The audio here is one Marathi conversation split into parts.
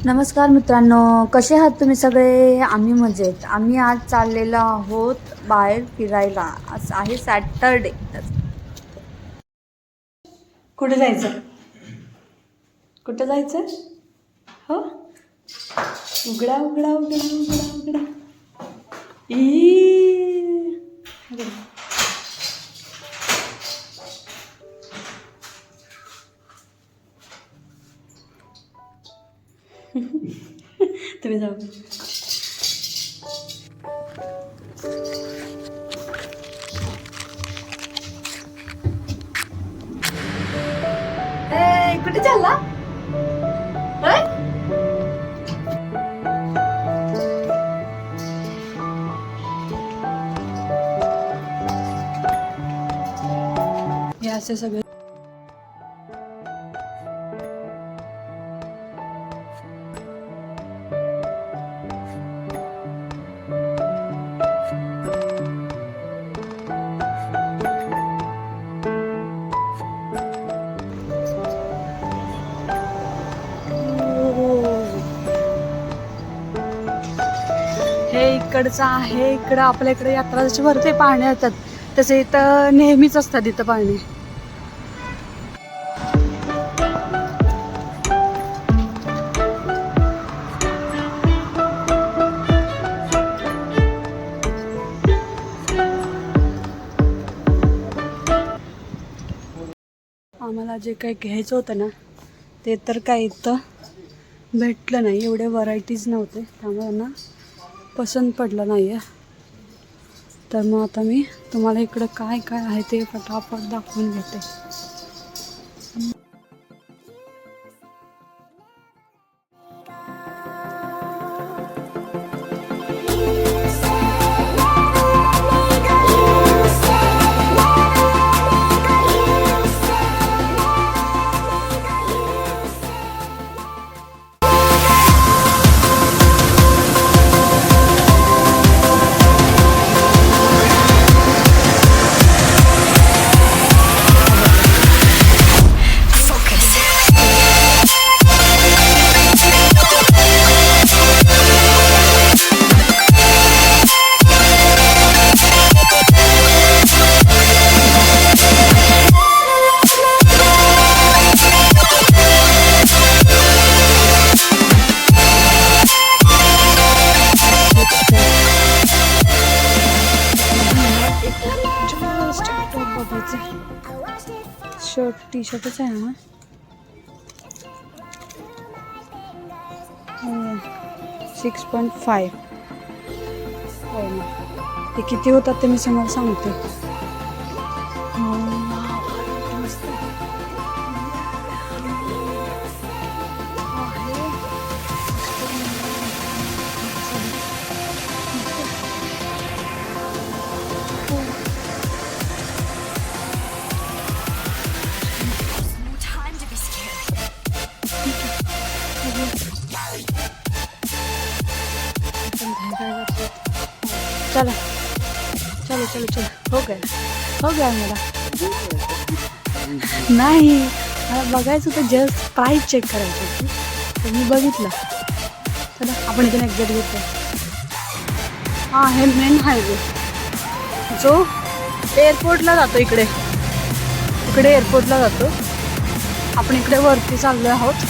नमस्कार मित्रांनो, कसे आहात तुम्ही सगळे? आम्ही मजेत. आम्ही आज चाललेलो आहोत बाहेर फिरायला. आज आहे सॅटरडे. कुठे जायचं? कुठे जायचं? हो, उघडा उघडा उघडा उघडा उघडा. उघडा. तुम्ही जाऊ. कुठे चालला? हे असे सगळे हे इकडचं आहे. इकडं आपल्या इकडे यात्रा जशी भरते पाणी येतात तसे इथं नेहमीच असतात इथं पाणी. आम्हाला जे काही घ्यायचं होतं ना ते तर काही इथं भेटलं नाही. एवढे व्हरायटीज नव्हते त्यामुळे ना पसंत पडलं नाही आहे. तर मग आता मी तुम्हाला इकडं काय काय आहे ते पटापट दाखवून घेते. शर्ट टी शर्टच आहे ना. 6.5. हो ना. ते किती होतात ते मी तुम्हाला सांगते. चला चलो चलो चलो. हो गया मला. नाही, मला बघायचं होतं. जस्ट प्राईस चेक करायची होती तर मी बघितलं. चला आपण इथून एक्झॅक्ट घेतो. हां, हे मेन हायवे जो एअरपोर्टला जातो. इकडे एअरपोर्टला जातो. आपण इकडे वरती चाललो आहोत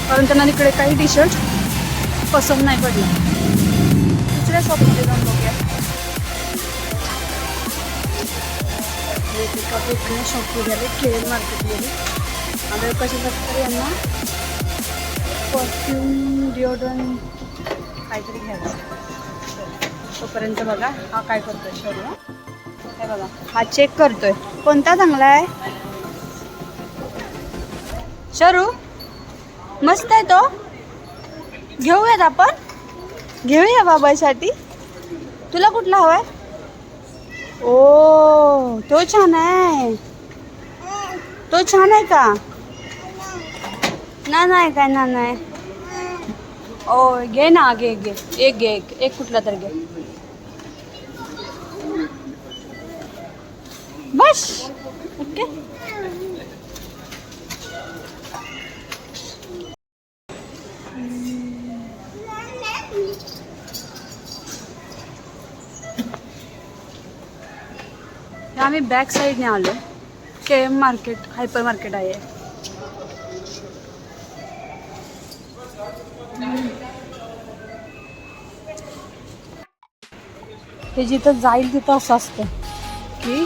कारण त्यांना इकडे काही टी शर्ट पसंत नाही पडला. दुसऱ्या शॉपमध्ये जाऊन बघूया. इकडे शॉप गेले, केअर मार्केट गेले. आता कशा प्रकारे यांना परफ्यूम डिओड्रंट काहीतरी घ्यायचं. तोपर्यंत बघा हा काय करतोय शरू. हे बघा हा चेक करतोय कोणता चांगला आहे. शरू मस्त आहे तो. घेऊयात आपण. घेऊया बाबासाठी. तुला कुठला हवाय? ओ तो छान आहे. तो छान आहे का? नाही काय नाही. ओ घे ना. घे एक कुठला तर घे बस. ओके. आम्ही बॅक साईडने आलो. KM मार्केट हायपर मार्केट आहे. हे जिथं जाईल तिथं असं असतं की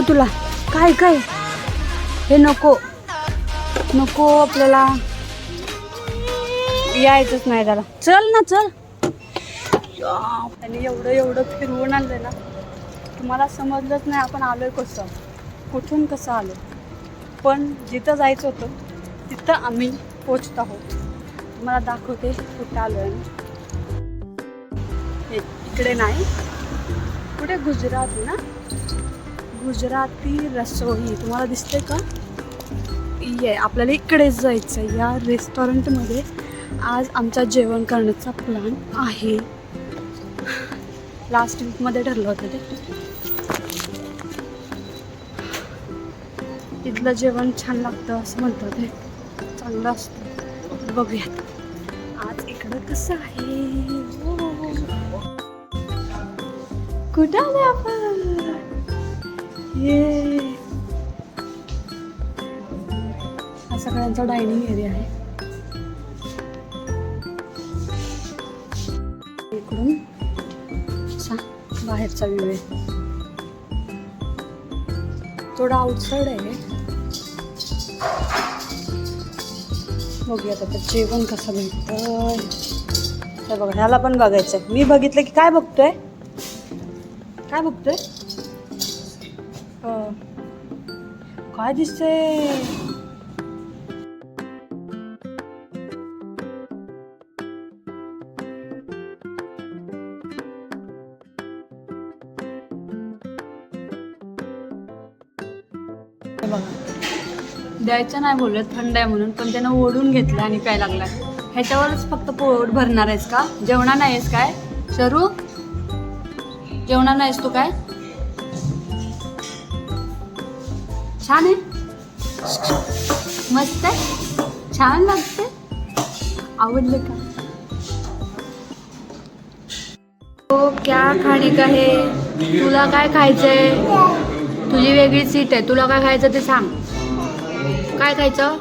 तुला काय काय हे नको नको आपल्याला यायचंच नाही त्याला. चल ना चल. आणि एवढं फिरवून आणलं ना तुम्हाला समजलंच नाही आपण आलोय कसं कुठून कसं आलो. पण जिथं जायचं होतं तिथं आम्ही पोचत आहोत. तुम्हाला दाखवते कुठं आलोय. इकडे नाही कुठे गुजराती ना गुजराती रसोई तुम्हाला दिसते का. ये आपल्याला इकडेच जायचं आहे. या रेस्टॉरंटमध्ये आज आमचा जेवण करण्याचा प्लॅन आहे. लास्ट वीकमध्ये ठरलं होतं ते. इथलं जेवण छान लागतं असं म्हणतात. ते चांगलं असतं. बघूयात आज इकडं कसं आहे. कुठं आलं आपण. ये हा सगळ्यांचा डायनिंग एरिया आहे. इकडून असा बाहेरचा व्ह्यू आहे. थोडा आउटसाईड आहे. बघूयात आता जेवण कसं भेटतंय. तर बघा ह्याला पण बघायचं आहे. मी बघितलं की काय बघतोय काय बघतोय काय दिसतंय. बघा द्यायचं नाही बोलत थंड आहे म्हणून पण त्यानं ओढून घेतलं आणि काय लागला. ह्याच्यावरच फक्त पोट भरणार आहेस का. जेवणार नाहीस काय शरू. जेवणार नाहीस तू काय. छान आहे मस्त आहे छान लागते. आवडले का. तो क्या खाणे का है. तुला काय खायचंय. तुझी वेगळी सीट आहे. तुला काय खायचं ते सांग. काय खायचं.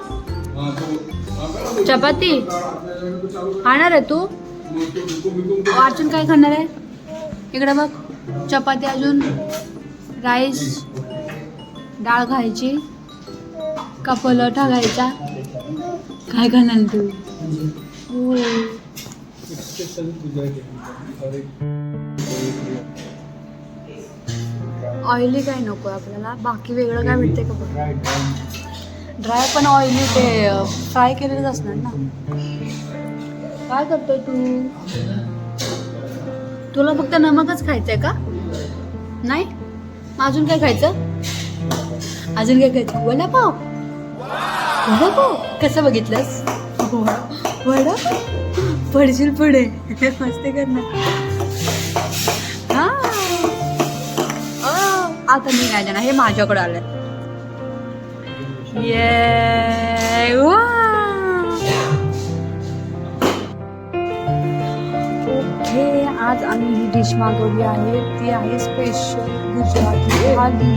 चपाती खाणार आहे तू. अर्जुन काय खाणार आहे. इकडे बघ चपाती अजून राईस डाळ खायची का परोठा खायचा. काय खाणार तू. ऑइली काय नको आपल्याला. बाकी वेगळं काय भेटते का बघ. ड्राय पण ऑइली ते फ्राय केलेलंच असणार ना. काय करतोय तू. तुला फक्त नमकच खायचंय का नाही. अजून काय खायचं. अजून काय खायचं. वडापाव वडापाव कसं बघितलंस. वडापाव पडशील पुढे मस्ती करणार. हा आता निघायला ना. हे माझ्याकडे आलं. ये ओके आज आम्ही ही डिश मागवली आहे. ती आहे स्पेशल गुजराती थाली.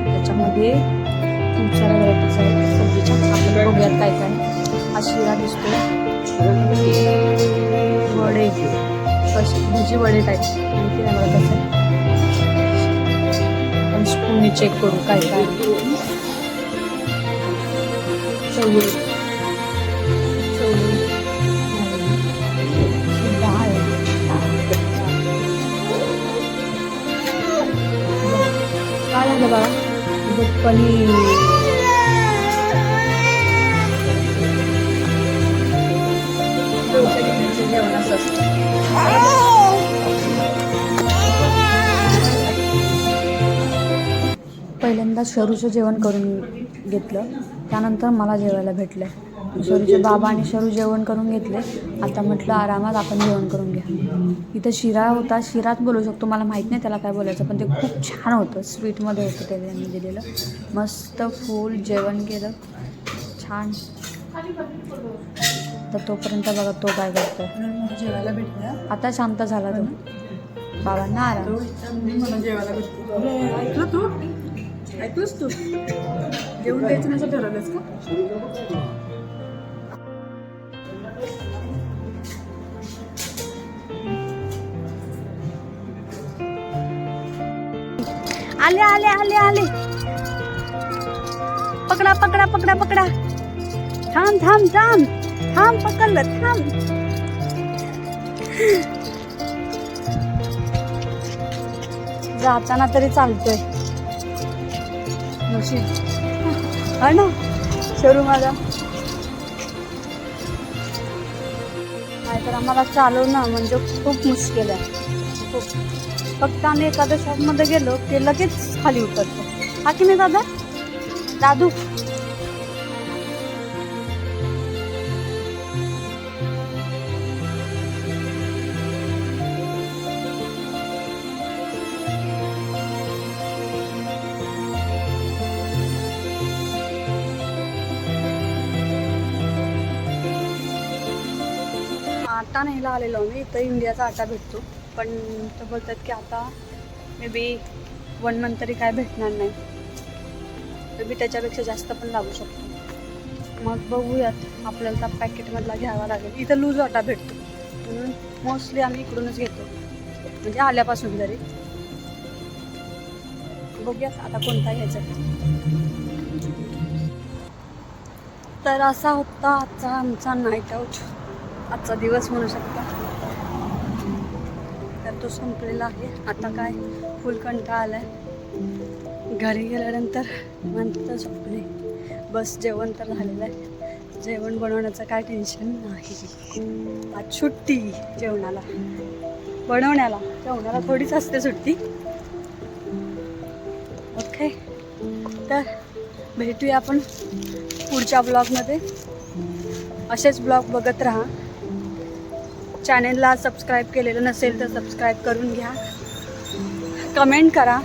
त्याच्यामध्ये खूप साऱ्या व्हरायटीज आहेत सब्जीच्या. आपल्याला बघूयात काय काय. हा शिरा दिसतो. वडे कसे भजी वडे टाईप माहिती नाही मला कसं. पण स्पूनने चेक करू काय काय. चवळी डाळ काय झालं बाळा. पनीर जेवण असं असतं. पहिल्यांदा शरूचं जेवण करून घेतलं. त्यानंतर मला जेवायला भेटलं. शरूचे बाबा आणि शरू जेवण करून घेतले. आता म्हटलं आरामात आपण जेवण करून घ्या. इथं शिरा होता. शिराच बोलू शकतो. मला माहीत नाही त्याला काय बोलायचं पण ते खूप छान होतं. स्वीटमध्ये होतं ते त्यांनी दिलेलं. मस्त फुल जेवण केलं छान. तर तोपर्यंत बघा तो काय करतोय. जेवायला भेटलं. आता शांत झाला तो. बाबांना आराम. मला जेवायला ऐकलं तू ऐकलंस तू जेवण द्यायचं नसं ठरवलंस का? आले आले आले आले. पकडा पकडा पकडा पकडा. थांब थांब थांब थांब पकडलं थांब. जाताना तरी चालतोय नशीब हा ना शरू माझा. नाहीतर आम्हाला चालवणं म्हणजे खूप मुश्किल आहे खूप. फक्त आम्ही एखाद्या शॉपमध्ये गेलो की लगेच खाली उतरतो. हा की नाही दादा दादू? आटा न्यायला आलेलो मी. इथं इंडियाचा आटा भेटतो पण ते बोलतात की आता मे बी 1 मंथ तरी काय भेटणार नाही. मे बी त्याच्यापेक्षा जास्त पण लागू शकतो. मग बघूयात. आपल्याला त्या पॅकेटमधला घ्यावा लागेल. इथं लूज आटा भेटतो म्हणून मोस्टली आम्ही इकडूनच घेतो म्हणजे आल्यापासून जरी. बघूयात आता कोणता घ्यायचा. तर असा होता आजचा आमचा नाईट आऊट. आजचा दिवस म्हणू शकता. तर तो संपलेला आहे. आता काय फुल कंटाळा आलाय. घरी गेल्यानंतर म्हणतं स्वप्ने बस. जेवण तर झालेलं आहे. जेवण बनवण्याचं काय टेन्शन नाही. आज सुट्टी जेवणाला बनवण्याला. जेवणाला थोडीच असते सुट्टी. ओके तर भेटूया आपण पुढच्या ब्लॉगमध्ये. असेच ब्लॉग बघत राहा. चॅनेलला सबस्क्राईब केलेलं नसेल तर सबस्क्राईब करून घ्या. कमेंट करा.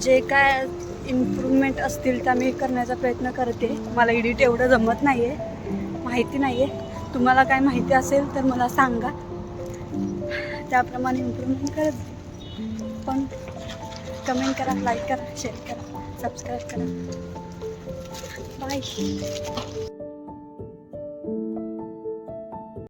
जे काय इम्प्रूव्हमेंट असतील त्या मी करण्याचा प्रयत्न करते. मला एडिट एवढं जमत नाही आहे. माहिती नाही आहे. तुम्हाला काय माहिती असेल तर मला सांगा. त्याप्रमाणे इम्प्रूव्हमेंट करत. पण कमेंट करा, लाईक करा, शेअर करा, सबस्क्राईब करा. बाय.